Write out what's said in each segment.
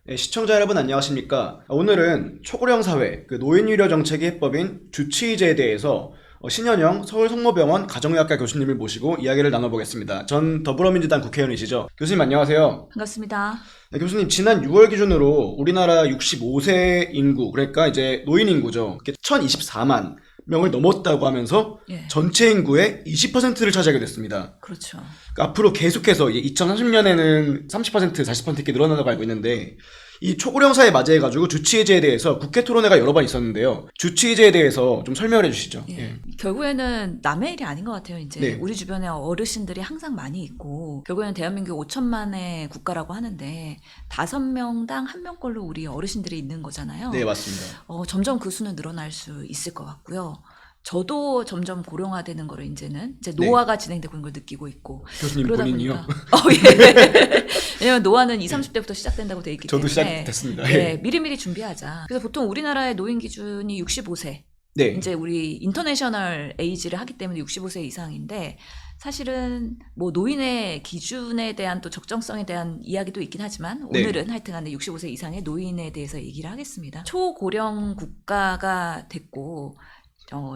네, 시청자 여러분 안녕하십니까? 오늘은 초고령 사회 노인 유료 정책의 해법인 주치의제에 대해서 신현영 서울성모병원 가정의학과 교수님을 모시고 이야기를 나눠보겠습니다. 전 더불어민주당 국회의원이시죠? 교수님 안녕하세요. 반갑습니다. 네, 교수님 지난 6월 기준으로 우리나라 65세 인구, 그러니까 이제 노인 인구죠. 1024만 명을 넘었다고 하면서 예. 전체 인구의 20%를 차지하게 됐습니다. 그렇죠. 그러니까 앞으로 계속해서 2030년에는 30%, 40% 이렇게 늘어난다고 알고 있는데, 이 초고령 사회 맞이해가지고 주치의제에 대해서 국회 토론회가 여러 번 있었는데요. 주치의제에 대해서 좀 설명을 해주시죠. 예. 예. 결국에는 남의 일이 아닌 것 같아요. 이제 네. 우리 주변에 어르신들이 항상 많이 있고, 결국에는 대한민국 5천만의 국가라고 하는데 5명당 1명꼴로 우리 어르신들이 있는 거잖아요. 네, 맞습니다. 점점 그 수는 늘어날 수 있을 것 같고요. 저도 점점 고령화되는 거를 이제 노화가 진행되고 있는 걸 느끼고 있고. 교수님 그러다 본인이요? 보니까 예. 왜냐면 노화는 20, 30대부터 시작된다고 돼 있기 저도 때문에 시작됐습니다. 예, 미리미리 준비하자. 그래서 보통 우리나라의 노인 기준이 65세. 네. 이제 우리 인터내셔널 에이지를 하기 때문에 65세 이상인데, 사실은 뭐 노인의 기준에 대한 또 적정성에 대한 이야기도 있긴 하지만 네. 오늘은 하여튼간에 65세 이상의 노인에 대해서 얘기를 하겠습니다. 초고령 국가가 됐고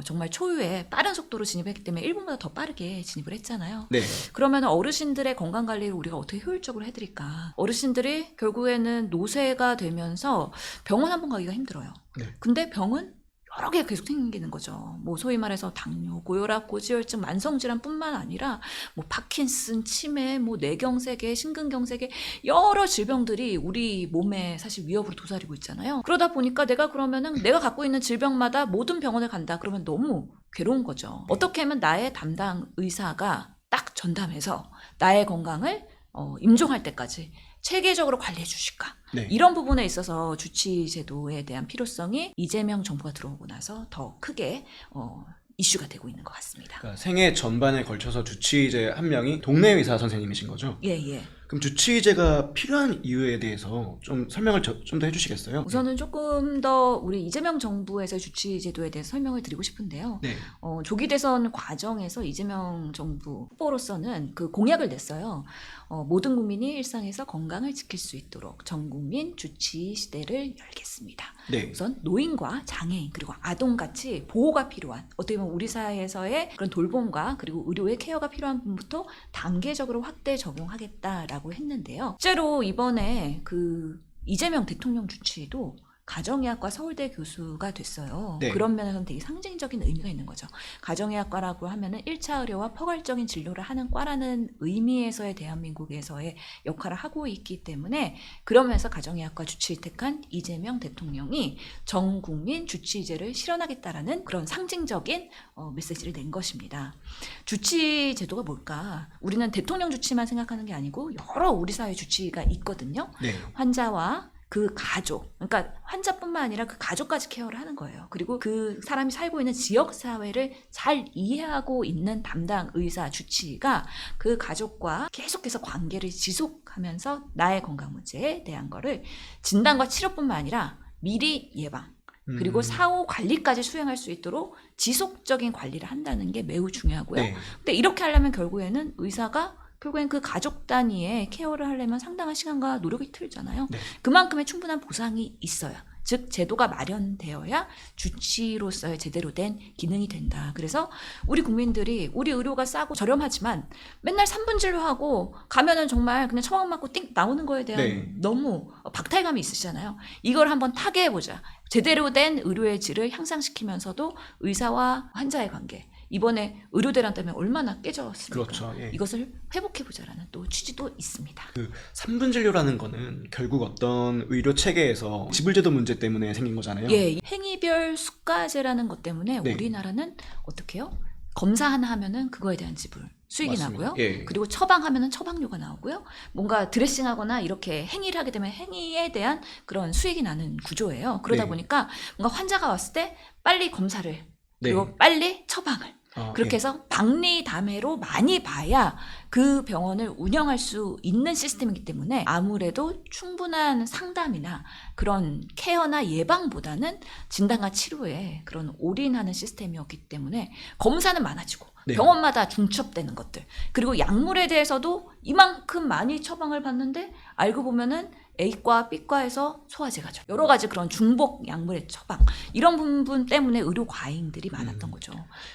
정말 초유의 빠른 속도로 진입했기 때문에 일본보다 더 빠르게 진입을 했잖아요. 네. 그러면 어르신들의 건강관리를 우리가 어떻게 효율적으로 해드릴까? 어르신들이 결국에는 노쇠가 되면서 병원 한 번 가기가 힘들어요. 네. 근데 병은 여러 개가 계속 생기는 거죠. 뭐 소위 말해서 당뇨, 고혈압, 고지혈증, 만성질환뿐만 아니라 뭐 파킨슨, 치매, 뭐 뇌경색계, 심근경색계 여러 질병들이 우리 몸에 사실 위협으로 도사리고 있잖아요. 그러다 보니까 내가 갖고 있는 질병마다 모든 병원을 간다. 그러면 너무 괴로운 거죠. 어떻게 하면 나의 담당 의사가 딱 전담해서 나의 건강을 임종할 때까지 체계적으로 관리해 주실까? 네. 이런 부분에 있어서 주치의 제도에 대한 필요성이 이재명 정부가 들어오고 나서 더 크게 이슈가 되고 있는 것 같습니다. 그러니까 생애 전반에 걸쳐서 주치의제 한 명이 동네 의사 선생님이신 거죠? 예. 그럼 주치의제가 필요한 이유에 대해서 좀 설명을 좀 더 해주시겠어요? 우선은 조금 더 우리 이재명 정부에서 주치의 제도에 대해서 설명을 드리고 싶은데요. 네. 조기 대선 과정에서 이재명 정부 후보로서는 그 공약을 냈어요. 모든 국민이 일상에서 건강을 지킬 수 있도록 전 국민 주치의 시대를 열겠습니다. 네. 우선 노인과 장애인 그리고 아동같이 보호가 필요한, 어떻게 보면 우리 사회에서의 그런 돌봄과 그리고 의료의 케어가 필요한 분부터 단계적으로 확대 적용하겠다라고 했는데요. 실제로 이번에 그 이재명 대통령 주치의도 가정의학과 서울대 교수가 됐어요. 네. 그런 면에서는 되게 상징적인 의미가 있는 거죠. 가정의학과라고 하면은 1차 의료와 포괄적인 진료를 하는 과라는 의미에서의 대한민국에서의 역할을 하고 있기 때문에, 그러면서 가정의학과 주치의 택한 이재명 대통령이 전 국민 주치의제를 실현하겠다라는 그런 상징적인 메시지를 낸 것입니다. 주치의 제도가 뭘까? 우리는 대통령 주치의만 생각하는 게 아니고 여러 우리 사회 주치의가 있거든요. 네. 환자와 그 가족, 그러니까 환자뿐만 아니라 그 가족까지 케어를 하는 거예요. 그리고 그 사람이 살고 있는 지역 사회를 잘 이해하고 있는 담당 의사 주치의가 그 가족과 계속해서 관계를 지속하면서 나의 건강 문제에 대한 거를 진단과 치료뿐만 아니라 미리 예방, 그리고 사후 관리까지 수행할 수 있도록 지속적인 관리를 한다는 게 매우 중요하고요. 네. 근데 이렇게 하려면 결국에는 의사가 결국엔 그 가족 단위의 케어를 하려면 상당한 시간과 노력이 들잖아요. 네. 그만큼의 충분한 보상이 있어야, 즉 제도가 마련되어야 주치의로서의 제대로 된 기능이 된다. 그래서 우리 국민들이 우리 의료가 싸고 저렴하지만 맨날 3분 진료하고 가면은 정말 그냥 처방 맞고 띵 나오는 거에 대한 네. 너무 박탈감이 있으시잖아요. 이걸 한번 타개해보자. 제대로 된 의료의 질을 향상시키면서도 의사와 환자의 관계, 이번에 의료대란 때문에 얼마나 깨졌습니까? 그렇죠. 예. 이것을 회복해보자라는 또 취지도 있습니다. 3분 진료라는 거는 결국 어떤 의료 체계에서 지불제도 문제 때문에 생긴 거잖아요. 예, 행위별 수가제라는 것 때문에 네. 우리나라는 어떻게 해요? 검사 하나 하면은 그거에 대한 지불 수익이 맞습니다. 나고요. 예. 그리고 처방하면은 처방료가 나오고요. 뭔가 드레싱하거나 이렇게 행위를 하게 되면 행위에 대한 그런 수익이 나는 구조예요. 그러다 네. 보니까 뭔가 환자가 왔을 때 빨리 검사를, 그리고 네. 빨리 처방을, 그렇게 예. 해서 박리담회로 많이 봐야 그 병원을 운영할 수 있는 시스템이기 때문에 아무래도 충분한 상담이나 그런 케어나 예방보다는 진단과 치료에 그런 올인하는 시스템이었기 때문에 검사는 많아지고 네. 병원마다 중첩되는 것들, 그리고 약물에 대해서도 이만큼 많이 처방을 받는데 알고 보면은 A과, B과에서 소화제 가죠. 여러 가지 그런 중복 약물의 처방 이런 부분 때문에 의료 과잉들이 많았던 거죠.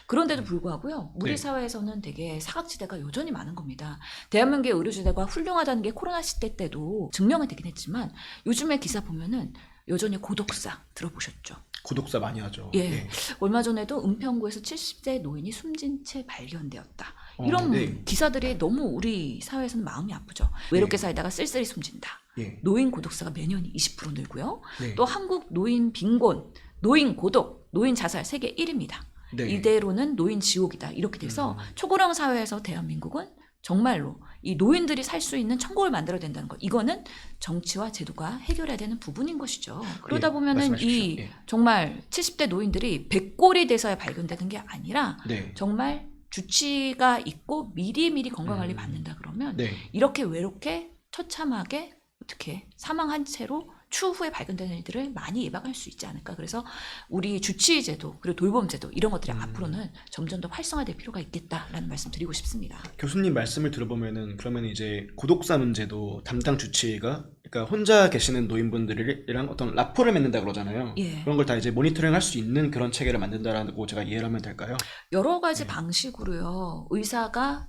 그런데도 불구하고요. 우리 네. 사회에서는 되게 사각지대가 여전히 많은 겁니다. 대한민국의 의료지대가 훌륭하다는 게 코로나 시대 때도 증명이 되긴 했지만 요즘에 기사 보면은 여전히 고독사 들어보셨죠? 고독사 많이 하죠. 예. 네. 얼마 전에도 은평구에서 70대 노인이 숨진 채 발견되었다. 이런 네. 기사들이 너무 우리 사회에서는 마음이 아프죠. 외롭게 살다가 쓸쓸히 숨진다. 예. 노인 고독사가 매년 20% 늘고요. 네. 또 한국 노인 빈곤, 노인 고독, 노인 자살 세계 1위입니다. 네. 이대로는 노인 지옥이다. 이렇게 돼서 초고령 사회에서 대한민국은 정말로 이 노인들이 살 수 있는 천국을 만들어야 된다는 것. 이거는 정치와 제도가 해결해야 되는 부분인 것이죠. 그러다 예, 보면은 말씀하십시오. 이 예. 정말 70대 노인들이 백골이 돼서야 발견되는 게 아니라 네. 정말 주치가 있고 미리미리 건강관리 받는다 그러면 네. 이렇게 외롭게 처참하게 어떻게 사망한 채로 추후에 발견되는 일들을 많이 예방할 수 있지 않을까. 그래서 우리 주치의제도 그리고 돌봄제도 이런 것들이 앞으로는 점점 더 활성화될 필요가 있겠다라는 말씀 드리고 싶습니다. 교수님 말씀을 들어보면은 그러면 이제 고독사 문제도 담당 주치의가 그러니까 혼자 계시는 노인분들이랑 어떤 라포를 맺는다 그러잖아요. 예. 그런 걸 다 이제 모니터링 할 수 있는 그런 체계를 만든다라고 제가 이해를 하면 될까요? 여러 가지 방식으로요.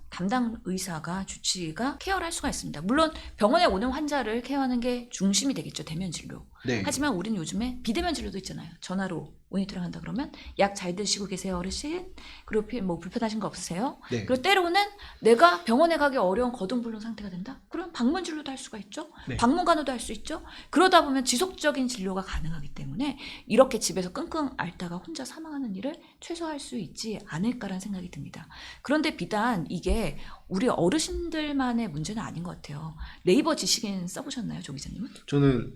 담당 의사가 주치의가 케어를 할 수가 있습니다. 물론 병원에 오는 환자를 케어하는 게 중심이 되겠죠. 대면 진료. 네. 하지만 우리는 요즘에 비대면 진료도 있잖아요. 전화로 모니터링 한다 그러면 약 잘 드시고 계세요 어르신? 그리고 뭐 불편하신 거 없으세요? 네. 그리고 때로는 내가 병원에 가기 어려운 거동불능 상태가 된다? 그럼 방문 진료도 할 수가 있죠. 네. 방문 간호도 할 수 있죠. 그러다 보면 지속적인 진료가 가능하기 때문에 이렇게 집에서 끙끙 앓다가 혼자 사망하는 일을 최소화할 수 있지 않을까라는 생각이 듭니다. 그런데 비단 이게 우리 어르신들만의 문제는 아닌 것 같아요. 네이버 지식인 써보셨나요, 조 기자님은? 저는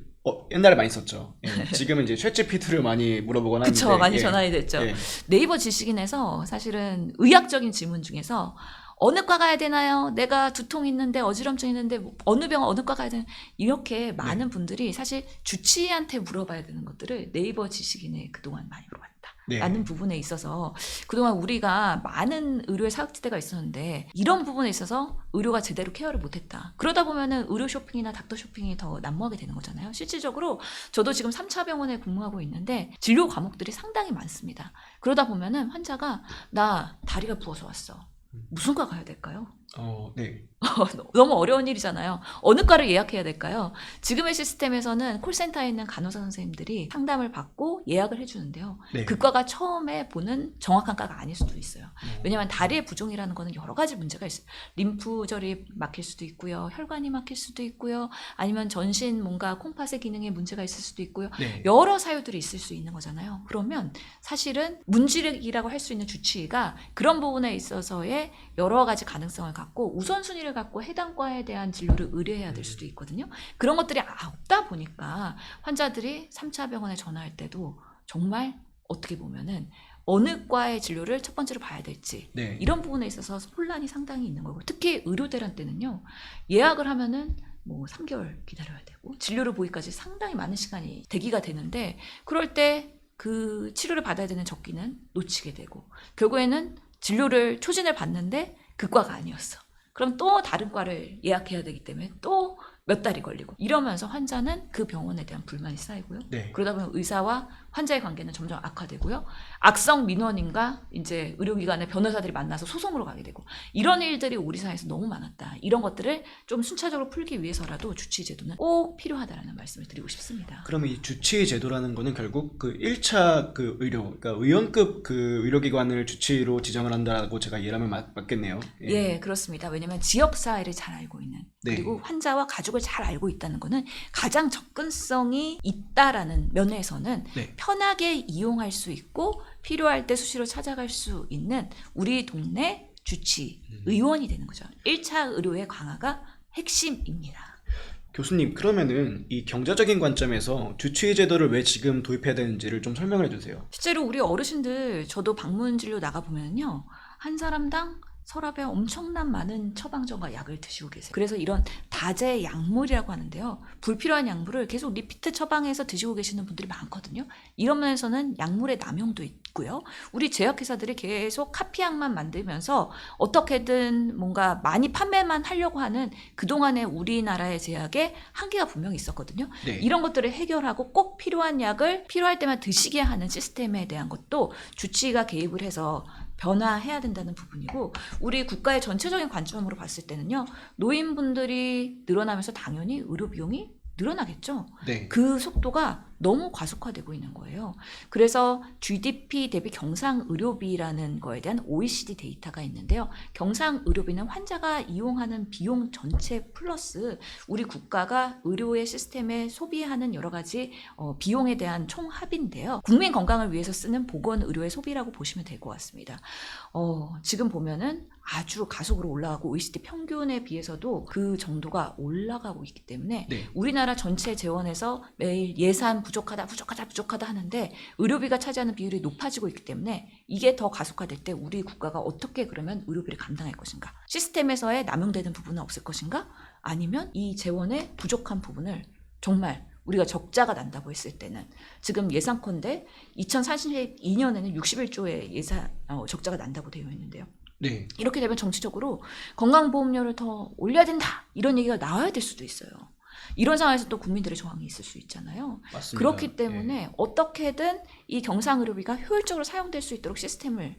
옛날에 많이 썼죠. 예. 지금은 이제 챗GPT를 많이 물어보거나 하는데 그쵸, 많이 예. 전환이 됐죠. 예. 네이버 지식인에서 사실은 의학적인 질문 중에서 어느 과 가야 되나요? 내가 두통 있는데 어지럼증 있는데 어느 병원 어느 과 가야 되나? 이렇게 많은 분들이 사실 주치의한테 물어봐야 되는 것들을 네이버 지식인에 그동안 많이 물어봤다. 네. 라는 부분에 있어서 그동안 우리가 많은 의료의 사각지대가 있었는데 이런 부분에 있어서 의료가 제대로 케어를 못했다. 그러다 보면은 의료 쇼핑이나 닥터 쇼핑이 더 난무하게 되는 거잖아요. 실질적으로 저도 지금 3차 병원에 근무하고 있는데 진료 과목들이 상당히 많습니다. 그러다 보면은 환자가 나 다리가 부어서 왔어. 무슨 과 가야 될까요? 네. 너무 어려운 일이잖아요. 어느 과를 예약해야 될까요? 지금의 시스템에서는 콜센터에 있는 간호사 선생님들이 상담을 받고 예약을 해주는데요. 네. 그 과가 처음에 보는 정확한 과가 아닐 수도 있어요. 왜냐하면 다리의 부종이라는 거는 여러 가지 문제가 있어요. 림프절이 막힐 수도 있고요. 혈관이 막힐 수도 있고요. 아니면 전신 뭔가 콩팥의 기능에 문제가 있을 수도 있고요. 네. 여러 사유들이 있을 수 있는 거잖아요. 그러면 사실은 문지르기라고 할 수 있는 주치의가 그런 부분에 있어서의 여러 가지 가능성을 갖고 우선순위를 갖고 해당 과에 대한 진료를 의뢰해야 될 수도 있거든요. 그런 것들이 없다 보니까 환자들이 3차 병원에 전화할 때도 정말 어떻게 보면은 어느 과의 진료를 첫 번째로 봐야 될지 네. 이런 부분에 있어서 혼란이 상당히 있는 거고 특히 의료대란 때는요. 예약을 하면은 뭐 3개월 기다려야 되고 진료를 보기까지 상당히 많은 시간이 대기가 되는데 그럴 때 그 치료를 받아야 되는 적기는 놓치게 되고 결국에는 진료를 초진을 받는데 그 과가 아니었어. 그럼 또 다른 과를 예약해야 되기 때문에 또 몇 달이 걸리고 이러면서 환자는 그 병원에 대한 불만이 쌓이고요. 네. 그러다 보면 의사와 환자의 관계는 점점 악화되고요. 악성 민원인과 이제 의료기관의 변호사들이 만나서 소송으로 가게 되고 이런 일들이 우리 사회에서 너무 많았다. 이런 것들을 좀 순차적으로 풀기 위해서라도 주치의 제도는 꼭 필요하다라는 말씀을 드리고 싶습니다. 그러면 이 주치의 제도라는 거는 결국 그 1차 그 의료, 그러니까 의원급 그 의료기관을 주치의로 지정을 한다고 제가 이해하면 맞겠네요. 예, 그렇습니다. 왜냐하면 지역사회를 잘 알고 있는 네. 그리고 환자와 가족을 잘 알고 있다는 거는 가장 접근성이 있다라는 면에서는 네. 편하게 이용할 수 있고 필요할 때 수시로 찾아갈 수 있는 우리 동네 주치 의원이 되는 거죠. 1차 의료의 강화가 핵심입니다. 교수님, 그러면은 이 경제적인 관점에서 주치의 제도를 왜 지금 도입해야 되는지를 좀 설명을 해주세요. 실제로 우리 어르신들 저도 방문 진료 나가 보면요. 한 사람당 서랍에 엄청난 많은 처방전과 약을 드시고 계세요. 그래서 이런 다제 약물이라고 하는데요. 불필요한 약물을 계속 리피트 처방해서 드시고 계시는 분들이 많거든요. 이런 면에서는 약물의 남용도 있고요. 우리 제약회사들이 계속 카피약만 만들면서 어떻게든 뭔가 많이 판매만 하려고 하는 그동안의 우리나라의 제약에 한계가 분명히 있었거든요. 네. 이런 것들을 해결하고 꼭 필요한 약을 필요할 때만 드시게 하는 시스템에 대한 것도 주치의가 개입을 해서 변화해야 된다는 부분이고, 우리 국가의 전체적인 관점으로 봤을 때는요, 노인분들이 늘어나면서 당연히 의료 비용이 늘어나겠죠. 네. 그 속도가 너무 과속화되고 있는 거예요. 그래서 GDP 대비 경상의료비라는 거에 대한 OECD 데이터가 있는데요. 경상의료비는 환자가 이용하는 비용 전체 플러스 우리 국가가 의료의 시스템에 소비하는 여러 가지 비용에 대한 총합인데요. 국민 건강을 위해서 쓰는 보건의료의 소비라고 보시면 될 것 같습니다. 지금 보면은 아주 가속으로 올라가고 OECD 평균에 비해서도 그 정도가 올라가고 있기 때문에 네. 우리나라 전체 재원에서 매일 예산 부족하다 하는데 의료비가 차지하는 비율이 높아지고 있기 때문에 이게 더 가속화될 때 우리 국가가 어떻게 그러면 의료비를 감당할 것인가? 시스템에서의 남용되는 부분은 없을 것인가? 아니면 이 재원의 부족한 부분을 정말 우리가 적자가 난다고 했을 때는 지금 예상컨대 2042년에는 61조의 적자가 난다고 되어 있는데요. 네. 이렇게 되면 정치적으로 건강보험료를 더 올려야 된다 이런 얘기가 나와야 될 수도 있어요. 이런 상황에서 또 국민들의 저항이 있을 수 있잖아요. 맞습니다. 그렇기 때문에 어떻게든 이 경상의료비가 효율적으로 사용될 수 있도록 시스템을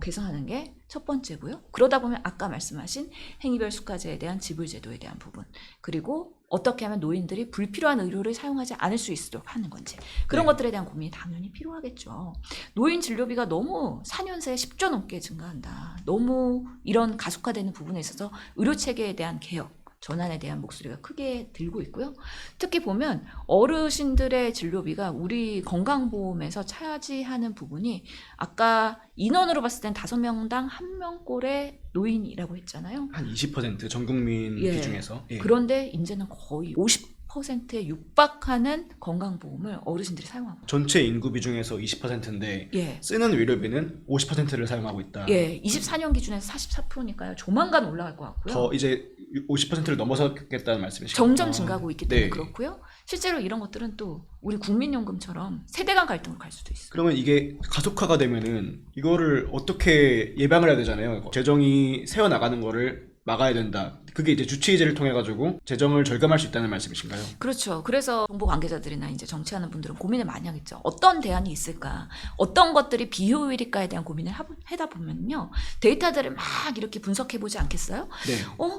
개선하는 게 첫 번째고요. 그러다 보면 아까 말씀하신 행위별 수가제에 대한 지불제도에 대한 부분, 그리고 어떻게 하면 노인들이 불필요한 의료를 사용하지 않을 수 있도록 하는 건지, 그런 네. 것들에 대한 고민이 당연히 필요하겠죠. 노인 진료비가 너무 4년 새에 10조 넘게 증가한다. 너무 이런 가속화되는 부분에 있어서 의료체계에 대한 개혁, 전환에 대한 목소리가 크게 들고 있고요. 특히 보면 어르신들의 진료비가 우리 건강보험에서 차지하는 부분이 아까 인원으로 봤을 땐 5명당 1명꼴의 노인이라고 했잖아요. 한 20% 전국민 예. 비중에서. 예. 그런데 이제는 거의 50%에 육박하는 건강보험을 어르신들이 사용하고 전체 인구 비중에서 20%인데 예. 쓰는 의료비는 50%를 사용하고 있다. 예, 24년 기준에서 44%니까요. 조만간 올라갈 것 같고요. 더 이제 50%를 넘어서겠다는 말씀이시죠? 점점 증가하고 있기 때문에 네. 그렇고요. 실제로 이런 것들은 또 우리 국민연금처럼 세대 간 갈등으로 갈 수도 있어요. 그러면 이게 가속화가 되면은 이거를 어떻게 예방을 해야 되잖아요. 재정이 새어 나가는 거를 막아야 된다. 그게 이제 주치의제를 통해 가지고 재정을 절감할 수 있다는 말씀이신가요? 그렇죠. 그래서 정보 관계자들이나 이제 정치하는 분들은 고민을 많이 하겠죠. 어떤 대안이 있을까? 어떤 것들이 비효율일까에 대한 고민을 하다 보면요. 데이터들을 막 이렇게 분석해 보지 않겠어요? 네.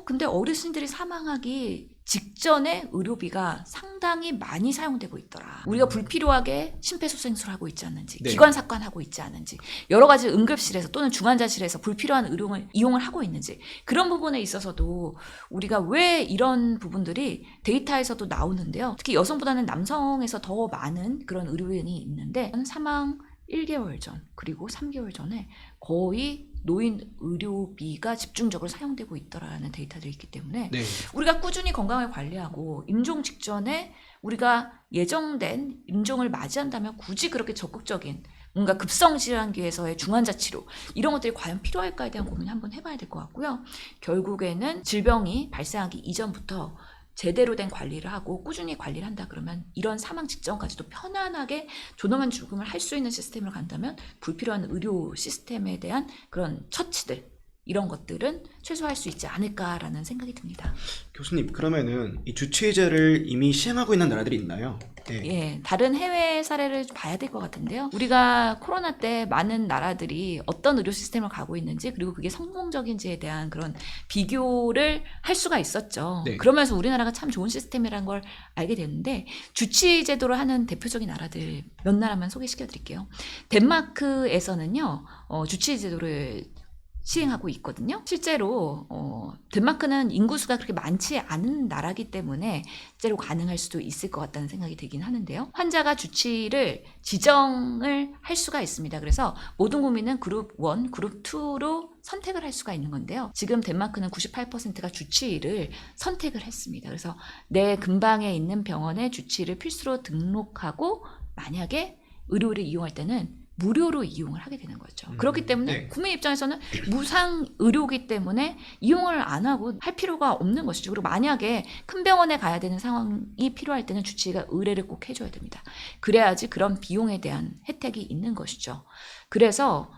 근데 어르신들이 사망하기 직전에 의료비가 상당히 많이 사용되고 있더라. 우리가 불필요하게 심폐소생술을 하고 있지 않는지, 네. 기관사건하고 있지 않은지, 여러 가지 응급실에서 또는 중환자실에서 불필요한 의료를 이용을 하고 있는지, 그런 부분에 있어서도 우리가 왜 이런 부분들이 데이터에서도 나오는데요. 특히 여성보다는 남성에서 더 많은 그런 의료인이 있는데 사망 1개월 전 그리고 3개월 전에 거의 노인 의료비가 집중적으로 사용되고 있더라는 데이터들이 있기 때문에 네. 우리가 꾸준히 건강을 관리하고 임종 직전에 우리가 예정된 임종을 맞이한다면 굳이 그렇게 적극적인 뭔가 급성질환기에서의 중환자 치료 이런 것들이 과연 필요할까에 대한 고민을 한번 해봐야 될 것 같고요. 결국에는 질병이 발생하기 이전부터 제대로 된 관리를 하고 꾸준히 관리를 한다 그러면 이런 사망 직전까지도 편안하게 존엄한 죽음을 할 수 있는 시스템으로 간다면 불필요한 의료 시스템에 대한 그런 처치들 이런 것들은 최소화할 수 있지 않을까라는 생각이 듭니다. 교수님, 그러면은 이 주치의제를 이미 시행하고 있는 나라들이 있나요? 네. 예, 다른 해외 사례를 봐야 될 것 같은데요. 우리가 코로나 때 많은 나라들이 어떤 의료 시스템을 가고 있는지 그리고 그게 성공적인지에 대한 그런 비교를 할 수가 있었죠. 네. 그러면서 우리나라가 참 좋은 시스템이라는 걸 알게 됐는데 주치의 제도를 하는 대표적인 나라들 몇 나라만 소개시켜 드릴게요. 덴마크에서는요. 주치의 제도를 시행하고 있거든요. 실제로 덴마크는 인구수가 그렇게 많지 않은 나라기 때문에 실제로 가능할 수도 있을 것 같다는 생각이 들긴 하는데요. 환자가 주치의를 지정을 할 수가 있습니다. 그래서 모든 국민은 그룹 1, 그룹 2로 선택을 할 수가 있는 건데요. 지금 덴마크는 98%가 주치의를 선택을 했습니다. 그래서 내 근방에 있는 병원에 주치의를 필수로 등록하고 만약에 의료를 이용할 때는 무료로 이용을 하게 되는 거죠. 그렇기 때문에 네. 국민 입장에서는 무상 의료기 때문에 이용을 안 하고 할 필요가 없는 것이죠. 그리고 만약에 큰 병원에 가야 되는 상황이 필요할 때는 주치의가 의뢰를 꼭 해줘야 됩니다. 그래야지 그런 비용에 대한 혜택이 있는 것이죠. 그래서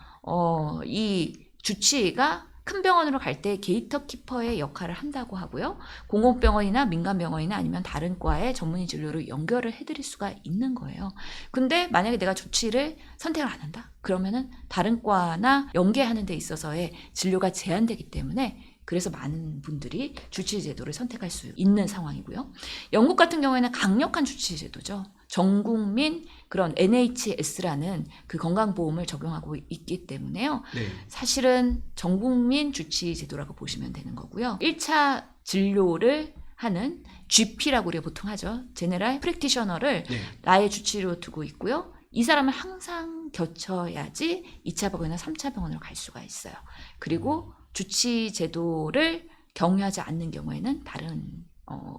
이 주치의가 큰 병원으로 갈 때 게이터키퍼의 역할을 한다고 하고요. 공공병원이나 민간병원이나 아니면 다른 과의 전문의 진료로 연결을 해드릴 수가 있는 거예요. 근데 만약에 내가 주치의를 선택을 안 한다? 그러면은 다른 과나 연계하는 데 있어서의 진료가 제한되기 때문에 그래서 많은 분들이 주치의 제도를 선택할 수 있는 상황이고요. 영국 같은 경우에는 강력한 주치의 제도죠. 전국민 그런 NHS라는 그 건강보험을 적용하고 있기 때문에요. 네. 사실은 전국민 주치의 제도라고 보시면 되는 거고요. 1차 진료를 하는 GP라고 우리가 보통 하죠. 제네럴 프랙티셔너를 네. 나의 주치의로 두고 있고요. 이 사람을 항상 겹쳐야지 2차 병원이나 3차 병원으로 갈 수가 있어요. 그리고 주치의 제도를 경유하지 않는 경우에는 다른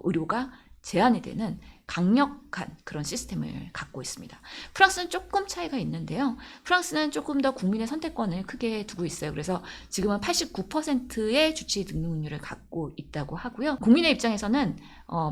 의료가 제한이 되는 강력한 그런 시스템을 갖고 있습니다. 프랑스는 조금 차이가 있는데요. 프랑스는 조금 더 국민의 선택권을 크게 두고 있어요. 그래서 지금은 89%의 주치의 등록률을 갖고 있다고 하고요. 국민의 입장에서는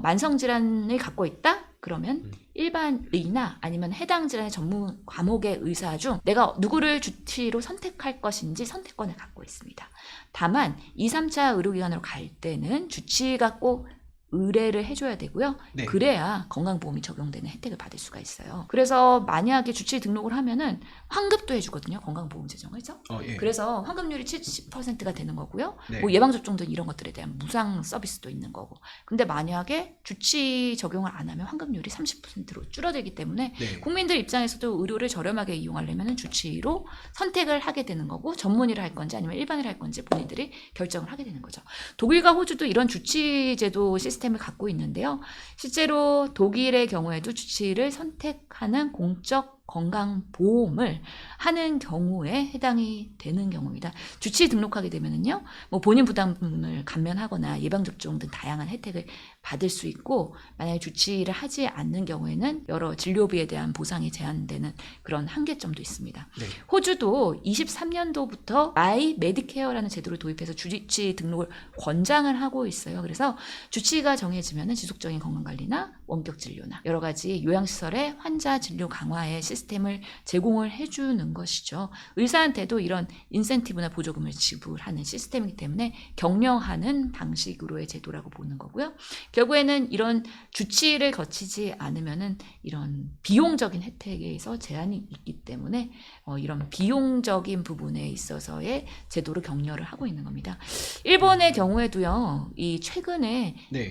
만성질환을 갖고 있다? 그러면 일반의나 아니면 해당 질환의 전문 과목의 의사 중 내가 누구를 주치의로 선택할 것인지 선택권을 갖고 있습니다. 다만 2, 3차 의료기관으로 갈 때는 주치의가 꼭 의뢰를 해줘야 되고요. 네. 그래야 건강보험이 적용되는 혜택을 받을 수가 있어요. 그래서 만약에 주치의 등록을 하면은 환급도 해주거든요. 건강보험 재정에서. 예. 그래서 환급률이 70%가 되는 거고요. 네. 뭐 예방접종 등 이런 것들에 대한 무상 서비스도 있는 거고. 근데 만약에 주치 적용을 안 하면 환급률이 30%로 줄어들기 때문에 네. 국민들 입장에서도 의료를 저렴하게 이용하려면 주치의로 선택을 하게 되는 거고, 전문의를 할 건지 아니면 일반의를 할 건지 본인들이 결정을 하게 되는 거죠. 독일과 호주도 이런 주치 제도 시스템을 갖고 있는데요. 실제로 독일의 경우에도 주치의를 선택하는 공적 건강보험을 하는 경우에 해당이 되는 경우입니다. 주치의 등록하게 되면은요, 뭐 본인 부담금을 감면하거나 예방접종 등 다양한 혜택을 받을 수 있고, 만약에 주치의를 하지 않는 경우에는 여러 진료비에 대한 보상이 제한되는 그런 한계점도 있습니다. 네. 호주도 23년도부터 마이 메디케어라는 제도를 도입해서 주치의 등록을 권장을 하고 있어요. 그래서 주치의가 정해지면 지속적인 건강관리나 원격 진료나 여러 가지 요양시설의 환자 진료 강화의 시스템을 제공을 해주는 것이죠. 의사한테도 이런 인센티브나 보조금을 지불하는 시스템이기 때문에 격려하는 방식으로의 제도라고 보는 거고요. 결국에는 이런 주치의를 거치지 않으면은 이런 비용적인 혜택에서 제한이 있기 때문에 이런 비용적인 부분에 있어서의 제도를 격려를 하고 있는 겁니다. 일본의 경우에도요, 이 최근에 네.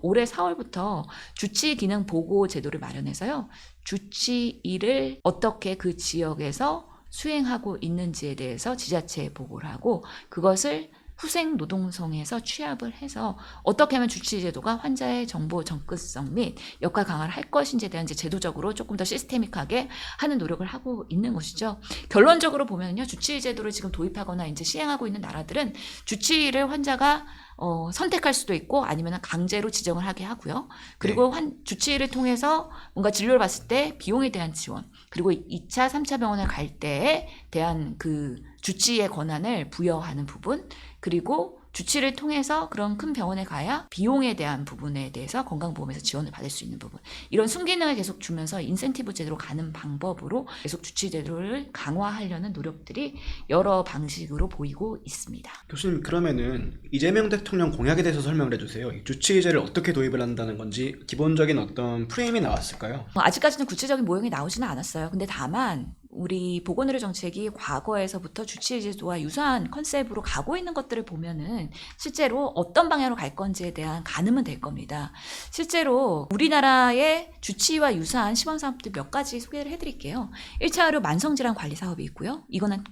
올해 4월부터 주치의 기능 보고 제도를 마련해서요, 주치의를 어떻게 그 지역에서 수행하고 있는지에 대해서 지자체에 보고를 하고 그것을 후생 노동성에서 취합을 해서 어떻게 하면 주치의 제도가 환자의 정보 접근성 및 역할 강화를 할 것인지에 대한 이제 제도적으로 조금 더 시스테믹하게 하는 노력을 하고 있는 것이죠. 결론적으로 보면요, 주치의 제도를 지금 도입하거나 이제 시행하고 있는 나라들은 주치의를 환자가 선택할 수도 있고 아니면 강제로 지정을 하게 하고요. 그리고 주치의를 통해서 뭔가 진료를 받을 때 비용에 대한 지원, 그리고 2차, 3차 병원을 갈 때에 대한 그 주치의의 권한을 부여하는 부분, 그리고 주치의를 통해서 그런 큰 병원에 가야 비용에 대한 부분에 대해서 건강보험에서 지원을 받을 수 있는 부분, 이런 순기능을 계속 주면서 인센티브 제도로 가는 방법으로 계속 주치의 제도를 강화하려는 노력들이 여러 방식으로 보이고 있습니다. 교수님, 그러면은 이재명 대통령 공약에 대해서 설명을 해주세요. 이 주치의제를 어떻게 도입을 한다는 건지 기본적인 어떤 프레임이 나왔을까요? 아직까지는 구체적인 모형이 나오지는 않았어요. 근데 다만 우리 보건의료 정책이 과거에서부터 주치의 제도와 유사한 컨셉으로 가고 있는 것들을 보면은 실제로 어떤 방향으로 갈 건지에 대한 가늠은 될 겁니다. 실제로 우리나라의 주치의와 유사한 시범사업들 몇 가지 소개를 해드릴게요. 1차 의료 만성질환 관리 사업이 있고요. 이거는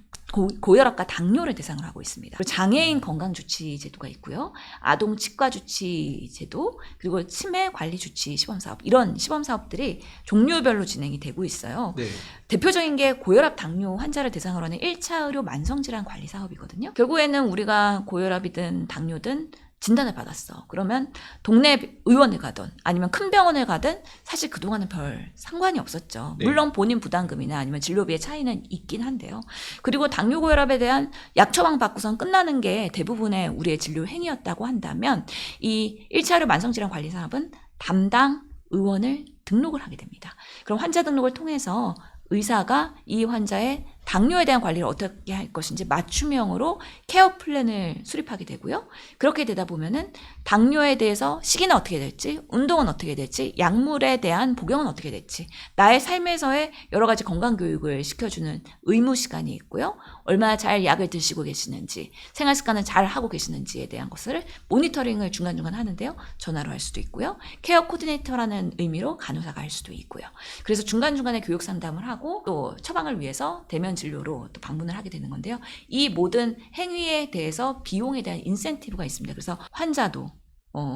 고혈압과 당뇨를 대상으로 하고 있습니다. 그리고 장애인 건강주치 제도가 있고요. 아동 치과주치 제도, 그리고 치매 관리 주치 시범사업, 이런 시범사업들이 종류별로 진행이 되고 있어요. 네. 대표적인 게 고혈압 당뇨 환자를 대상으로 하는 1차 의료 만성질환 관리 사업이거든요. 결국에는 우리가 고혈압이든 당뇨든 진단을 받았어. 그러면 동네 의원에 가든 아니면 큰 병원에 가든 사실 그동안은 별 상관이 없었죠. 네. 물론 본인 부담금이나 아니면 진료비의 차이는 있긴 한데요. 그리고 당뇨 고혈압에 대한 약 처방 받고선 끝나는 게 대부분의 우리의 진료 행위였다고 한다면 이 1차 의료 만성질환 관리 사업은 담당 의원을 등록을 하게 됩니다. 그럼 환자 등록을 통해서 의사가 이 환자의 당뇨에 대한 관리를 어떻게 할 것인지 맞춤형으로 케어 플랜을 수립하게 되고요. 그렇게 되다 보면은 당뇨에 대해서 식이는 어떻게 될지, 운동은 어떻게 될지, 약물에 대한 복용은 어떻게 될지, 나의 삶에서의 여러 가지 건강 교육을 시켜주는 의무 시간이 있고요. 얼마나 잘 약을 드시고 계시는지, 생활 습관을 잘 하고 계시는지에 대한 것을 모니터링을 중간중간 하는데요. 전화로 할 수도 있고요. 케어 코디네이터라는 의미로 간호사가 할 수도 있고요. 그래서 중간중간에 교육 상담을 하고 또 처방을 위해서 대면 진료로 또 방문을 하게 되는 건데요. 이 모든 행위에 대해서 비용에 대한 인센티브가 있습니다. 그래서 환자도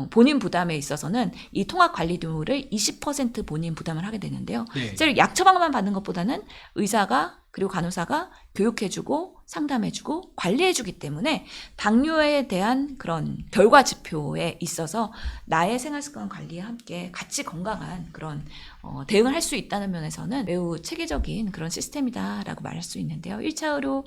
본인 부담에 있어서는 이 통합 관리료를 20% 본인 부담을 하게 되는데요. 네. 실제로 약 처방만 받는 것보다는 의사가 그리고 간호사가 교육해주고 상담해주고 관리해주기 때문에 당뇨에 대한 그런 결과 지표에 있어서 나의 생활습관 관리와 함께 같이 건강한 그런 대응을 할 수 있다는 면에서는 매우 체계적인 그런 시스템이다라고 말할 수 있는데요. 1차 의료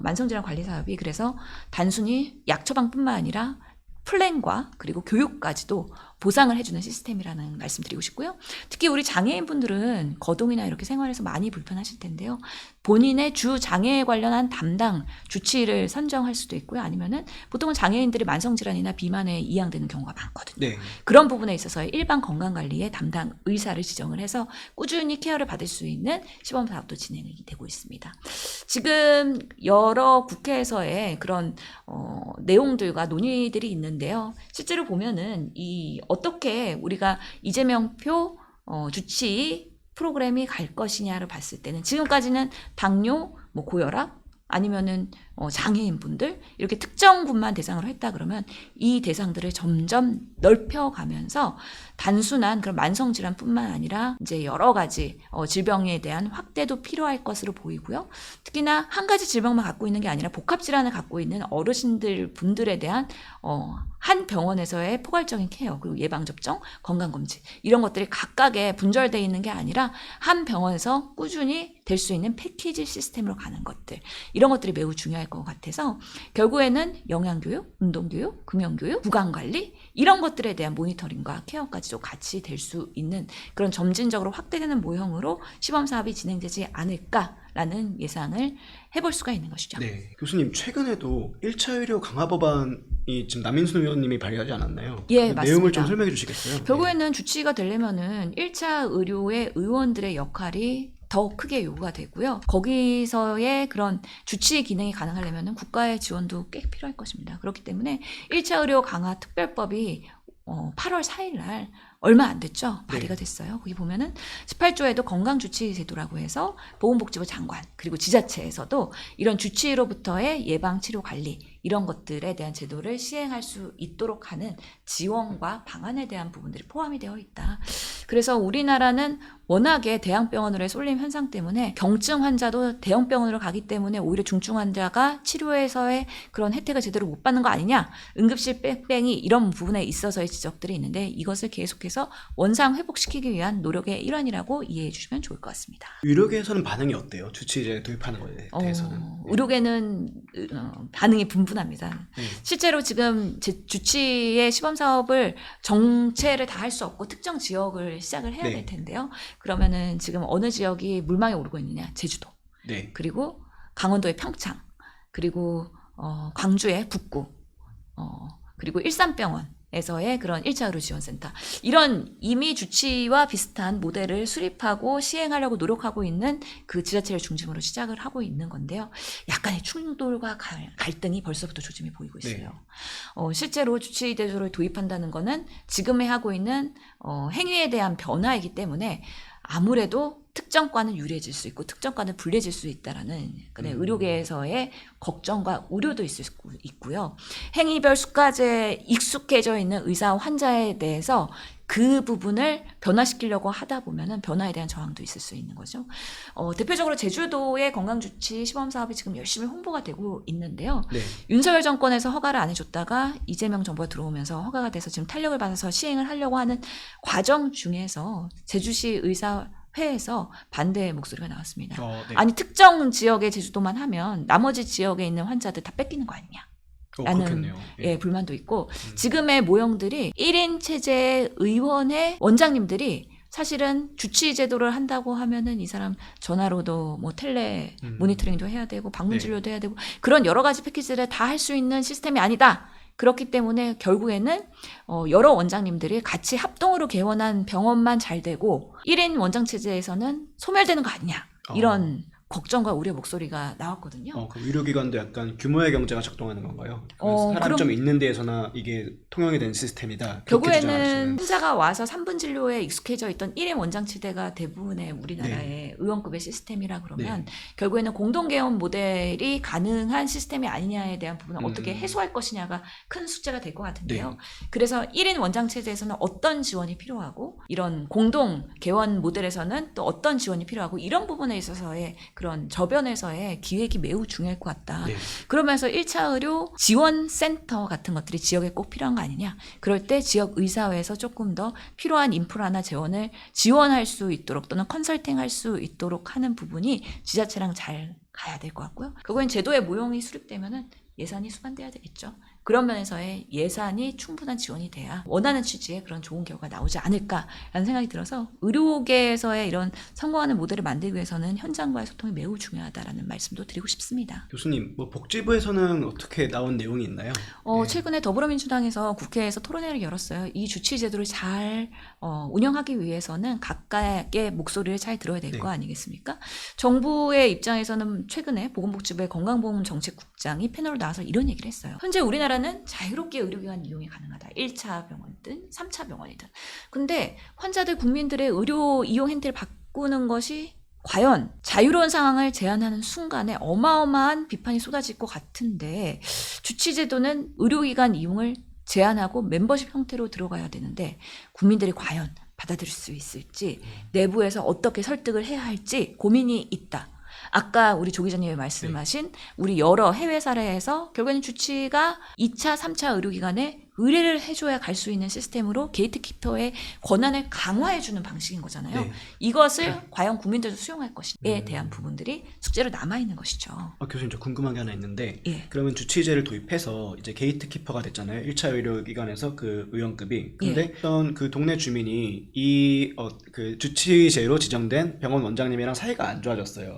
만성질환 관리 사업이 그래서 단순히 약 처방뿐만 아니라 플랜과 그리고 교육까지도 보상을 해주는 시스템이라는 말씀 드리고 싶고요. 특히 우리 장애인분들은 거동이나 이렇게 생활에서 많이 불편하실 텐데요. 본인의 주 장애에 관련한 담당 주치의를 선정할 수도 있고요. 아니면은 보통은 장애인들이 만성질환이나 비만에 이양되는 경우가 많거든요. 네. 그런 부분에 있어서 일반 건강관리에 담당 의사를 지정을 해서 꾸준히 케어를 받을 수 있는 시범 사업도 진행이 되고 있습니다. 지금 여러 국회에서의 그런 내용들과 논의들이 있는데요. 실제로 보면은 어떻게 우리가 이재명 표 주치의 프로그램이 갈 것이냐를 봤을 때는 지금까지는 당뇨, 고혈압 아니면은 장애인분들 이렇게 특정 군만 대상으로 했다 그러면 이 대상들을 점점 넓혀가면서 단순한 그런 만성 질환뿐만 아니라 이제 여러 가지 질병에 대한 확대도 필요할 것으로 보이고요. 특히나 한 가지 질병만 갖고 있는 게 아니라 복합 질환을 갖고 있는 어르신들 분들에 대한 한 병원에서의 포괄적인 케어 그리고 예방 접종, 건강 검진 이런 것들이 각각에 분절되어 있는 게 아니라 한 병원에서 꾸준히 될 수 있는 패키지 시스템으로 가는 것들 이런 것들이 매우 중요할 것 같아서 결국에는 영양교육, 운동교육, 금연교육, 구강관리 이런 것들에 대한 모니터링과 케어까지도 같이 될 수 있는 그런 점진적으로 확대되는 모형으로 시범사업이 진행되지 않을까라는 예상을 해볼 수가 있는 것이죠. 네. 교수님, 최근에도 1차 의료 강화 법안이 지금 남인순 의원님이 발의하지 않았나요? 예, 그 맞습니다. 내용을 좀 설명해 주시겠어요? 결국에는 주치의가 되려면은 1차 의료의 의원들의 역할이 더 크게 요구가 되고요. 거기서의 그런 주치의 기능이 가능하려면 국가의 지원도 꽤 필요할 것입니다. 그렇기 때문에 1차 의료 강화 특별법이 8월 4일 날 얼마 안 됐죠? 발의가 됐어요. 거기 보면은 18조에도 건강주치의 제도라고 해서 보건복지부 장관 그리고 지자체에서도 이런 주치의로부터의 예방치료 관리 이런 것들에 대한 제도를 시행할 수 있도록 하는 지원과 방안에 대한 부분들이 포함이 되어 있다. 그래서 우리나라는 워낙에 대형병원으로의 쏠림 현상 때문에 경증 환자도 대형병원으로 가기 때문에 오히려 중증 환자가 치료에서의 그런 혜택을 제대로 못 받는 거 아니냐, 응급실 뺑뺑이 이런 부분에 있어서의 지적들이 있는데 이것을 계속해서 원상 회복시키기 위한 노력의 일환이라고 이해해 주시면 좋을 것 같습니다. 의료계에서는 반응이 어때요? 주치의제 도입하는 거에 대해서는? 의료계는 반응이 분분합니다. 실제로 지금 주치의 시범 사업을 정체를 다 할 수 없고 특정 지역을 시작을 해야 될 텐데요. 그러면은 지금 어느 지역이 물망에 오르고 있느냐? 제주도. 네. 그리고 강원도의 평창. 그리고 광주의 북구. 그리고 일산병원에서의 그런 1차 의료 지원센터. 이런 이미 주치의와 비슷한 모델을 수립하고 시행하려고 노력하고 있는 그 지자체를 중심으로 시작을 하고 있는 건데요. 약간의 충돌과 갈등이 벌써부터 조짐이 보이고 있어요. 실제로 주치의 제도를 도입한다는 거는 지금에 하고 있는 행위에 대한 변화이기 때문에 아무래도 특정과는 유리해질 수 있고 특정과는 불리해질 수 있다라는 의료계에서의 걱정과 우려도 있고요. 행위별 수가제에 익숙해져 있는 의사 환자에 대해서 그 부분을 변화시키려고 하다 보면은 변화에 대한 저항도 있을 수 있는 거죠. 대표적으로 제주도의 건강주치 시범사업이 지금 열심히 홍보가 되고 있는데요. 네. 윤석열 정권에서 허가를 안 해줬다가 이재명 정부가 들어오면서 허가가 돼서 지금 탄력을 받아서 시행을 하려고 하는 과정 중에서 제주시 의사회에서 반대의 목소리가 나왔습니다. 네. 아니 특정 지역의 제주도만 하면 나머지 지역에 있는 환자들 다 뺏기는 거 아니냐. 라는 그렇겠네요. 예, 불만도 있고 지금의 모형들이 1인 체제 의원의 원장님들이 사실은 주치 제도를 한다고 하면은 이 사람 전화로도 뭐 텔레 모니터링도 해야 되고 방문 진료도 해야 되고 그런 여러 가지 패키지를 다 할 수 있는 시스템이 아니다. 그렇기 때문에 결국에는 여러 원장님들이 같이 합동으로 개원한 병원만 잘 되고 1인 원장 체제에서는 소멸되는 거 아니냐. 이런 걱정과 우려 목소리가 나왔거든요. 그 의료기관도 약간 규모의 경제가 작동하는 건가요? 사람 좀 있는 데에서나 이게 통용이 된 시스템이다. 결국에는 환자가 와서 3분 진료에 익숙해져 있던 1인 원장치대가 대부분의 우리나라의 의원급의 시스템이라 그러면 결국에는 공동개원 모델이 가능한 시스템이 아니냐에 대한 부분은 어떻게 해소할 것이냐가 큰 숙제가 될 것 같은데요. 그래서 1인 원장체제에서는 어떤 지원이 필요하고 이런 공동개원 모델에서는 또 어떤 지원이 필요하고 이런 부분에 있어서의 그런 저변에서의 기획이 매우 중요할 것 같다. 그러면서 1차 의료 지원센터 같은 것들이 지역에 꼭 필요한 거 아니냐. 그럴 때 지역 의사회에서 조금 더 필요한 인프라나 재원을 지원할 수 있도록 또는 컨설팅할 수 있도록 하는 부분이 지자체랑 잘 가야 될 것 같고요. 그거는 제도의 모형이 수립되면은 예산이 수반돼야 되겠죠. 그런 면에서의 예산이 충분한 지원이 돼야 원하는 취지의 그런 좋은 결과가 나오지 않을까라는 생각이 들어서 의료계에서의 이런 성공하는 모델을 만들기 위해서는 현장과의 소통이 매우 중요하다라는 말씀도 드리고 싶습니다. 교수님, 복지부에서는 어떻게 나온 내용이 있나요? 최근에 더불어민주당에서 국회에서 토론회를 열었어요. 이 주치 제도를 잘 운영하기 위해서는 각각의 목소리를 잘 들어야 될 거 아니겠습니까? 정부의 입장에서는 최근에 보건복지부의 건강보험정책국장이 패널로 나와서 이런 얘기를 했어요. 현재 우리나라는 자유롭게 의료기관 이용이 가능하다. 1차 병원이든 3차 병원이든. 근데 환자들 국민들의 의료 이용 행태를 바꾸는 것이 과연 자유로운 상황을 제한하는 순간에 어마어마한 비판이 쏟아질 것 같은데 주치제도는 의료기관 이용을 제한하고 멤버십 형태로 들어가야 되는데 국민들이 과연 받아들일 수 있을지 내부에서 어떻게 설득을 해야 할지 고민이 있다. 아까 우리 조 기자님이 말씀하신 우리 여러 해외 사례에서 결국에는 주치가 2차, 3차 의료기관에 의뢰를 해줘야 갈 수 있는 시스템으로 게이트키퍼의 권한을 강화해주는 방식인 거잖아요. 이것을 과연 국민들도 수용할 것인지에 대한 부분들이 숙제로 남아있는 것이죠. 교수님, 저 궁금한 게 하나 있는데 그러면 주치의제를 도입해서 이제 게이트키퍼가 됐잖아요. 1차 의료기관에서 그 의원급이. 근데 어떤 그 동네 주민이 그 주치의제로 지정된 병원 원장님이랑 사이가 안 좋아졌어요.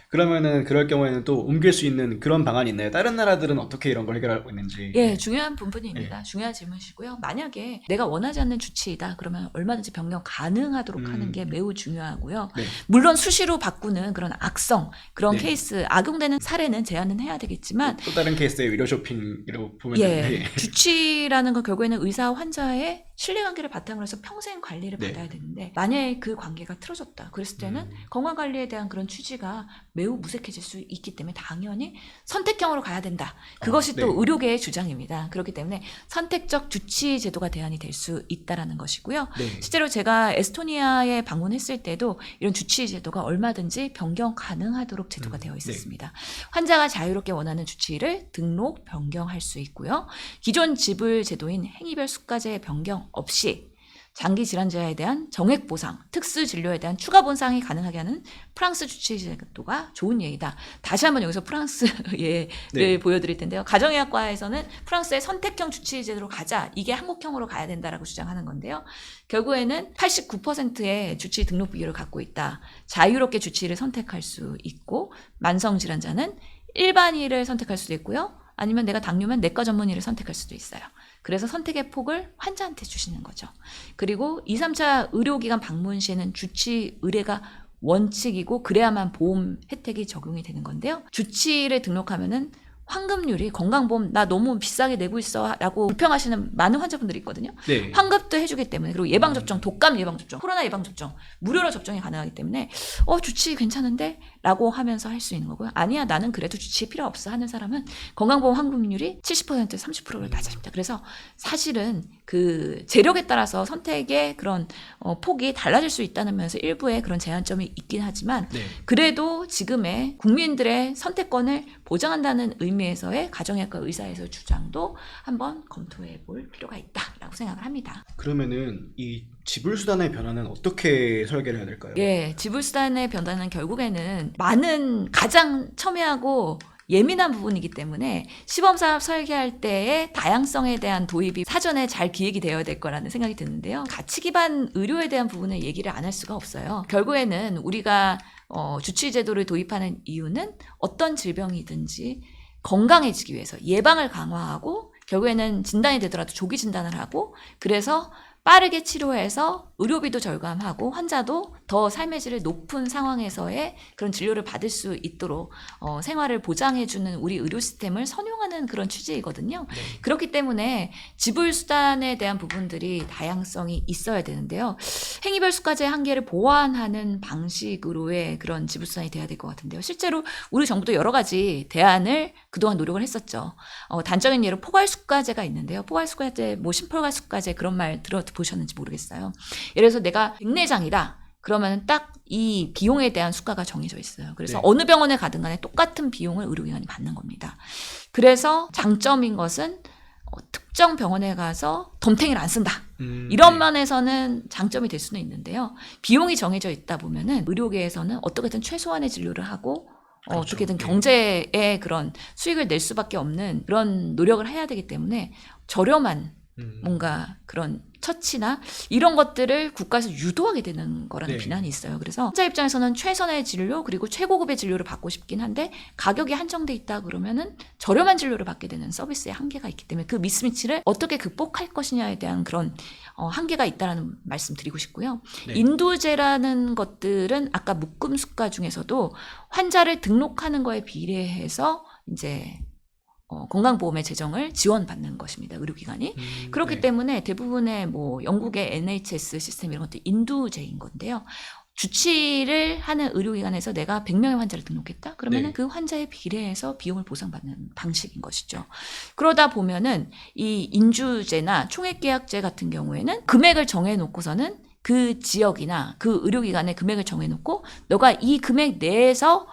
그러면은 그럴 경우에는 또 옮길 수 있는 그런 방안이 있나요? 다른 나라들은 어떻게 이런 걸 해결하고 있는지. 중요한 부분입니다. 중요한 질문이시고요. 만약에 내가 원하지 않는 주치의다 그러면 얼마든지 변경 가능하도록 하는 게 매우 중요하고요. 물론 수시로 바꾸는 그런 악성 그런 케이스 악용되는 사례는 제한은 해야 되겠지만 또 다른 케이스의 의료 쇼핑이라고 보면 되는데 주치라는 건 결국에는 의사 환자의 신뢰관계를 바탕으로 해서 평생 관리를 받아야 되는데 만약에 그 관계가 틀어졌다. 그랬을 때는 건강관리에 대한 그런 취지가 매우 무색해질 수 있기 때문에 당연히 선택형으로 가야 된다. 그것이 또 의료계의 주장입니다. 그렇기 때문에 선택적 주치 제도가 대안이 될 수 있다라는 것이고요. 실제로 제가 에스토니아에 방문했을 때도 이런 주치 제도가 얼마든지 변경 가능하도록 제도가 되어 있었습니다. 환자가 자유롭게 원하는 주치의를 등록, 변경할 수 있고요. 기존 지불 제도인 행위별 수가제 변경 없이 장기 질환자에 대한 정액 보상, 특수 진료에 대한 추가 보상이 가능하게 하는 프랑스 주치 제도가 좋은 예이다. 다시 한번 여기서 프랑스 예를 보여드릴 텐데요. 가정의학과에서는 프랑스의 선택형 주치 제도로 가자. 이게 한국형으로 가야 된다라고 주장하는 건데요. 결국에는 89%의 주치 등록 비율을 갖고 있다. 자유롭게 주치의를 선택할 수 있고 만성 질환자는 일반의를 선택할 수도 있고요. 아니면 내가 당뇨면 내과 전문의를 선택할 수도 있어요. 그래서 선택의 폭을 환자한테 주시는 거죠. 그리고 2, 3차 의료기관 방문 시에는 주치 의뢰가 원칙이고 그래야만 보험 혜택이 적용이 되는 건데요. 주치를 등록하면은 환급률이 건강보험 나 너무 비싸게 내고 있어 라고 불평하시는 많은 환자분들이 있거든요. 네. 환급도 해주기 때문에 그리고 예방접종, 독감 예방접종, 코로나 예방접종 무료로 접종이 가능하기 때문에 주치의 괜찮은데? 라고 하면서 할 수 있는 거고요. 아니야 나는 그래도 주치의 필요 없어 하는 사람은 건강보험 환급률이 70%에서 30%를 낮아집니다. 그래서 사실은 그 재력에 따라서 선택의 그런 폭이 달라질 수 있다는 면에서 일부의 그런 제한점이 있긴 하지만 네. 그래도 지금의 국민들의 선택권을 보장한다는 의미에서의 가정의학과 의사에서의 주장도 한번 검토해 볼 필요가 있다라고 생각을 합니다. 그러면은 이 지불수단의 변화는 어떻게 설계를 해야 될까요? 예, 지불수단의 변화는 결국에는 많은 가장 첨예하고 예민한 부분이기 때문에 시범사업 설계할 때의 다양성에 대한 도입이 사전에 잘 기획이 되어야 될 거라는 생각이 드는데요. 가치 기반 의료에 대한 부분을 얘기를 안 할 수가 없어요. 결국에는 우리가 주치의 제도를 도입하는 이유는 어떤 질병이든지 건강해지기 위해서 예방을 강화하고 결국에는 진단이 되더라도 조기 진단을 하고 그래서 빠르게 치료해서 의료비도 절감하고 환자도 더 삶의 질이 높은 상황에서의 그런 진료를 받을 수 있도록 생활을 보장해주는 우리 의료 시스템을 선용하는 그런 취지이거든요. 네. 그렇기 때문에 지불수단에 대한 부분들이 다양성이 있어야 되는데요. 행위별 수가제 한계를 보완하는 방식으로의 그런 지불수단이 돼야 될 것 같은데요. 실제로 우리 정부도 여러 가지 대안을 그동안 노력을 했었죠. 단적인 예로 포괄수가제가 있는데요. 포괄수가제, 심포괄 수가제 그런 말 들어보셨는지 모르겠어요. 예를 들어서 내가 백내장이다. 그러면 딱 이 비용에 대한 수가가 정해져 있어요. 그래서 네. 어느 병원에 가든 간에 똑같은 비용을 의료기관이 받는 겁니다. 그래서 장점인 것은 특정 병원에 가서 덤탱이를 안 쓴다. 이런 네. 면에서는 장점이 될 수는 있는데요. 비용이 정해져 있다 보면은 의료계에서는 어떻게든 최소한의 진료를 하고 그렇죠. 어떻게든 네. 경제에 그런 수익을 낼 수밖에 없는 그런 노력을 해야 되기 때문에 저렴한 뭔가 그런 처치나 이런 것들을 국가에서 유도하게 되는 거라는 네. 비난이 있어요. 그래서 환자 입장에서는 최선의 진료 그리고 최고급의 진료를 받고 싶긴 한데 가격이 한정돼 있다 그러면은 저렴한 진료를 받게 되는 서비스의 한계가 있기 때문에 그 미스매치를 어떻게 극복할 것이냐에 대한 그런 한계가 있다라는 말씀 드리고 싶고요. 네. 인두제라는 것들은 아까 묶음 수가 중에서도 환자를 등록하는 거에 비례해서 이제 건강보험의 재정을 지원받는 것입니다. 의료기관이. 그렇기 네. 때문에 대부분의 영국의 NHS 시스템 이런 것도 인두제인 건데요. 주치를 하는 의료기관에서 내가 100명의 환자를 등록했다? 그러면 네. 그 환자에 비례해서 비용을 보상받는 방식인 것이죠. 그러다 보면은 이 인주제나 총액계약제 같은 경우에는 금액을 정해놓고서는 그 지역이나 그 의료기관의 금액을 정해놓고 너가 이 금액 내에서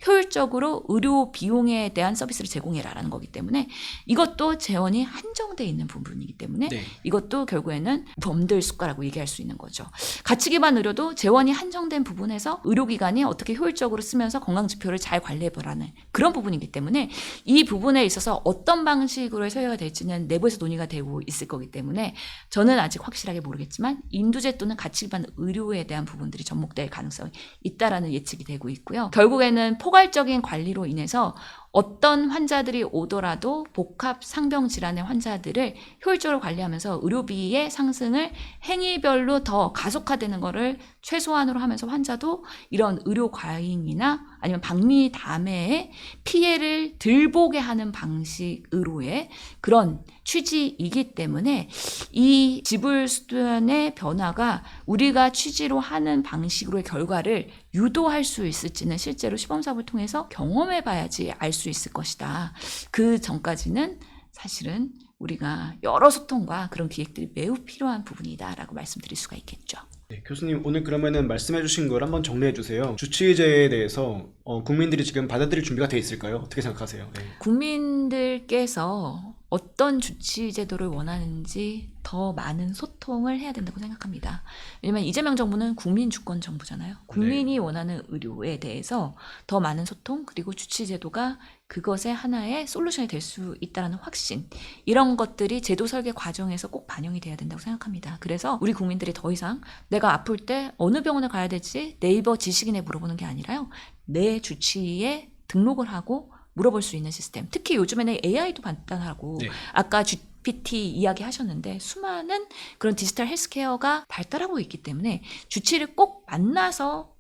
효율적으로 의료 비용에 대한 서비스를 제공해라라는 거기 때문에 이것도 재원이 한정돼 있는 부분이기 때문에 네. 이것도 결국에는 범들 수가라고 얘기할 수 있는 거죠. 가치 기반 의료도 재원이 한정된 부분에서 의료기관이 어떻게 효율적으로 쓰면서 건강지표를 잘 관리해보라는 그런 부분이기 때문에 이 부분에 있어서 어떤 방식으로 설계가 될지는 내부에서 논의가 되고 있을 거기 때문에 저는 아직 확실하게 모르겠지만 인두제 또는 가치 기반 의료에 대한 부분들이 접목될 가능성이 있다라는 예측이 되고 있고요. 결국에는 포괄적인 관리로 인해서 어떤 환자들이 오더라도 복합 상병 질환의 환자들을 효율적으로 관리하면서 의료비의 상승을 행위별로 더 가속화되는 것을 최소한으로 하면서 환자도 이런 의료 과잉이나 아니면 박리 담해의 피해를 덜 보게 하는 방식으로의 그런 취지이기 때문에 이 지불 수단의 변화가 우리가 취지로 하는 방식으로의 결과를 유도할 수 있을지는 실제로 시범사업을 통해서 경험해 봐야지 알 수 있을 것이다. 그 전까지는 사실은 우리가 여러 소통과 그런 기획들이 매우 필요한 부분이다라고 말씀드릴 수가 있겠죠. 네, 교수님 오늘 그러면은 말씀해주신 걸 한번 정리해 주세요. 주치의제에 대해서 국민들이 지금 받아들일 준비가 돼 있을까요? 어떻게 생각하세요? 네. 국민들께서 어떤 주치 제도를 원하는지 더 많은 소통을 해야 된다고 생각합니다. 왜냐하면 이재명 정부는 국민 주권 정부잖아요. 국민이 원하는 의료에 대해서 더 많은 소통 그리고 주치 제도가 그것의 하나의 솔루션이 될 수 있다는 확신 이런 것들이 제도 설계 과정에서 꼭 반영이 돼야 된다고 생각합니다. 그래서 우리 국민들이 더 이상 내가 아플 때 어느 병원에 가야 될지 네이버 지식인에 물어보는 게 아니라요. 내 주치의에 등록을 하고 물어볼 수 있는 시스템. 특히 요즘에는 AI도 발달하고 네. 아까 GPT 이야기 하셨는데 수많은 그런 디지털 헬스케어가 발달하고 있기 때문에 주치의를 꼭 만나서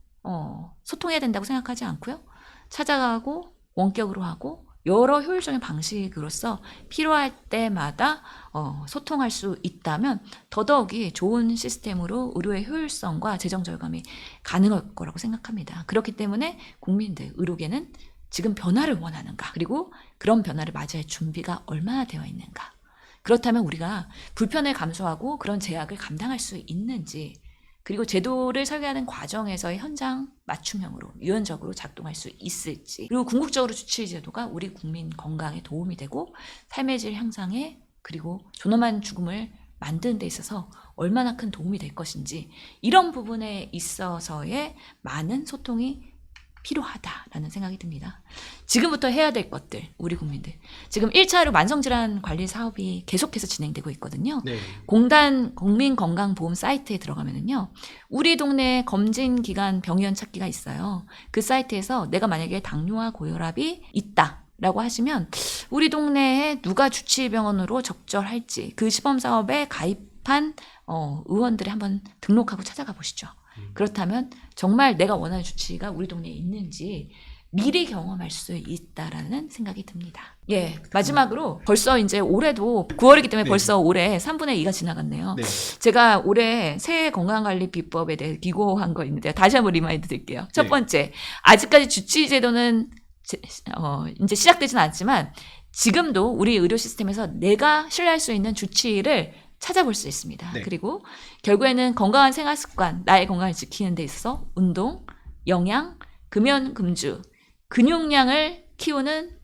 소통해야 된다고 생각하지 않고요. 찾아가고 원격으로 하고 여러 효율적인 방식으로서 필요할 때마다 소통할 수 있다면 더더욱이 좋은 시스템으로 의료의 효율성과 재정 절감이 가능할 거라고 생각합니다. 그렇기 때문에 국민들, 의료계는 지금 변화를 원하는가, 그리고 그런 변화를 맞이할 준비가 얼마나 되어 있는가, 그렇다면 우리가 불편을 감수하고 그런 제약을 감당할 수 있는지, 그리고 제도를 설계하는 과정에서의 현장 맞춤형으로 유연적으로 작동할 수 있을지, 그리고 궁극적으로 주치의 제도가 우리 국민 건강에 도움이 되고 삶의 질 향상에, 그리고 존엄한 죽음을 만드는 데 있어서 얼마나 큰 도움이 될 것인지, 이런 부분에 있어서의 많은 소통이 필요하다라는 생각이 듭니다. 지금부터 해야 될 것들, 우리 국민들. 지금 1차로 만성질환 관리 사업이 계속해서 진행되고 있거든요. 네. 공단 국민건강보험 사이트에 들어가면은요, 우리 동네 검진기관 병의원 찾기가 있어요. 그 사이트에서 내가 만약에 당뇨와 고혈압이 있다라고 하시면 우리 동네에 누가 주치의병원으로 적절할지 그 시범사업에 가입한 의원들이 한번 등록하고 찾아가 보시죠. 그렇다면 정말 내가 원하는 주치의가 우리 동네에 있는지 미리 경험할 수 있다라는 생각이 듭니다. 예, 마지막으로 벌써 이제 올해도 9월이기 때문에 네. 벌써 올해 3분의 2가 지나갔네요. 네. 제가 올해 새해 건강관리 비법에 대해 기고한 거 있는데 다시 한번 리마인드 드릴게요. 첫 네. 번째, 아직까지 주치의 제도는 이제 시작되지는 않지만 지금도 우리 의료 시스템에서 내가 신뢰할 수 있는 주치의를 찾아볼 수 있습니다. 네. 그리고 결국에는 건강한 생활 습관, 나의 건강을 지키는 데 있어서 운동, 영양, 금연, 금주, 근육량을 키우는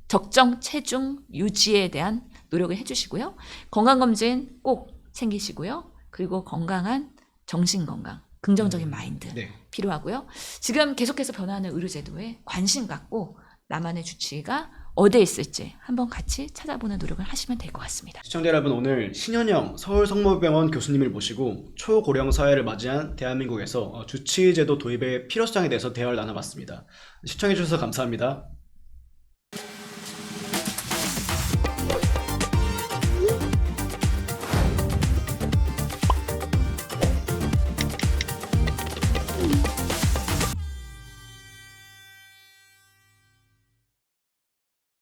적정 체중 유지에 대한 노력을 해주시고요. 건강검진 꼭 챙기시고요. 그리고 건강한 정신건강, 긍정적인 마인드 네. 필요하고요. 지금 계속해서 변화하는 의료제도에 관심 갖고 나만의 주치의가 어디에 있을지 한번 같이 찾아보는 노력을 하시면 될 것 같습니다. 시청자 여러분, 오늘 신현영 서울성모병원 교수님을 모시고 초고령 사회를 맞이한 대한민국에서 주치의 제도 도입의 필요성에 대해서 대화를 나눠봤습니다. 시청해주셔서 감사합니다.